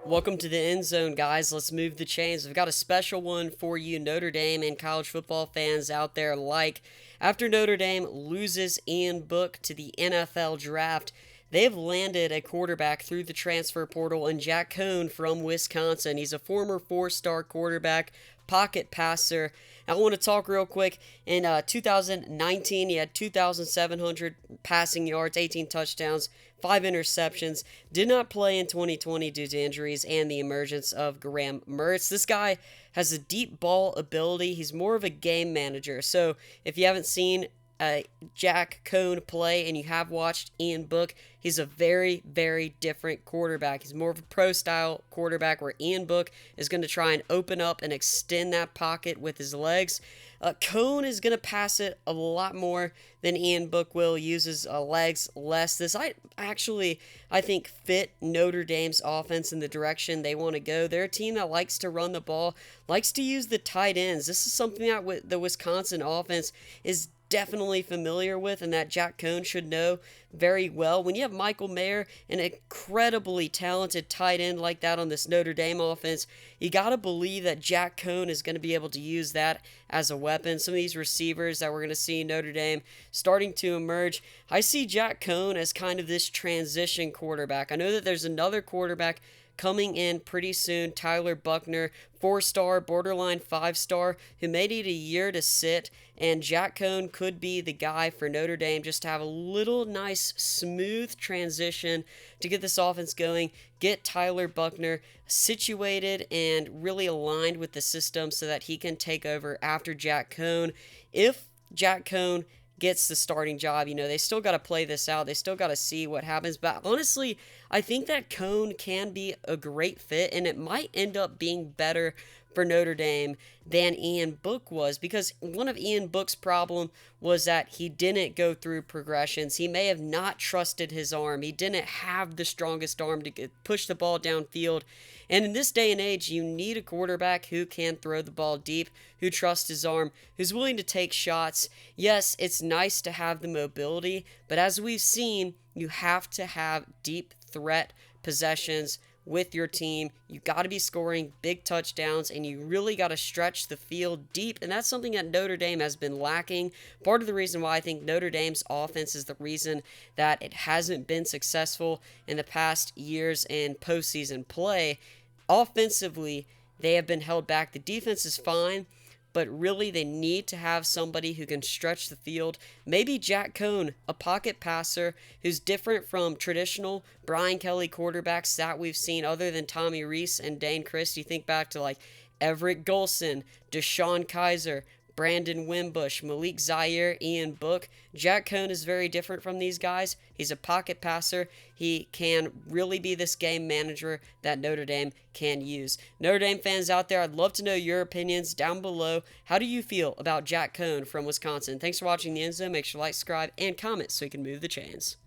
Welcome to the end zone, guys. Let's move the chains. I've got a special one for you, Notre Dame and college football fans out there alike. After Notre Dame loses Ian Book to the NFL draft, they have landed a quarterback through the transfer portal in Jack Coan from Wisconsin. He's a former four-star quarterback, pocket passer. I want to talk real quick. In 2019, he had 2,700 passing yards, 18 touchdowns, 5 interceptions. Did not play in 2020 due to injuries and the emergence of Graham Mertz. This guy has a deep ball ability. He's more of a game manager. So if you haven't seen Jack Coan play and you have watched Ian Book, he's a very, very different quarterback. He's more of a pro-style quarterback where Ian Book is going to try and open up and extend that pocket with his legs. Coan is going to pass it a lot more than Ian Book will, uses legs less. This I think fit Notre Dame's offense in the direction they want to go. They're a team that likes to run the ball, likes to use the tight ends. This is something that the Wisconsin offense is definitely familiar with and that Jack Coan should know very well. When you have Michael Mayer, an incredibly talented tight end like that on this Notre Dame offense, you got to believe that Jack Coan is going to be able to use that as a weapon. Some of these receivers that we're going to see in Notre Dame starting to emerge, I see Jack Coan as kind of this transition quarterback. I know that there's another quarterback coming in pretty soon, Tyler Buckner, 4-star, borderline 5-star, who may need a year to sit, and Jack Coan could be the guy for Notre Dame just to have a little nice, smooth transition to get this offense going, get Tyler Buckner situated and really aligned with the system so that he can take over after Jack Coan. If Jack Coan gets the starting job, they still got to play this out. They still got to see what happens. But honestly, I think that Coan can be a great fit, and it might end up being better for Notre Dame than Ian Book was, because one of Ian Book's problem was that he didn't go through progressions. He may have not trusted his arm. He didn't have the strongest arm to push the ball downfield. And in this day and age, you need a quarterback who can throw the ball deep, who trusts his arm, who's willing to take shots. Yes, it's nice to have the mobility, but as we've seen, you have to have deep threat possessions with your team. You got to be scoring big touchdowns, and you really got to stretch the field deep, and that's something that Notre Dame has been lacking. Part of the reason why I think Notre Dame's offense is the reason that it hasn't been successful in the past years in postseason play. Offensively, they have been held back. The defense is fine, but really they need to have somebody who can stretch the field. Maybe Jack Coan, a pocket passer who's different from traditional Brian Kelly quarterbacks that we've seen other than Tommy Rees and Dane Christ. You think back to like Everett Golson, Deshaun Kaiser, Brandon Wimbush, Malik Zaire, Ian Book. Jack Coan is very different from these guys. He's a pocket passer. He can really be this game manager that Notre Dame can use. Notre Dame fans out there, I'd love to know your opinions down below. How do you feel about Jack Coan from Wisconsin? Thanks for watching the End Zone. Make sure to like, subscribe, and comment so we can move the chains.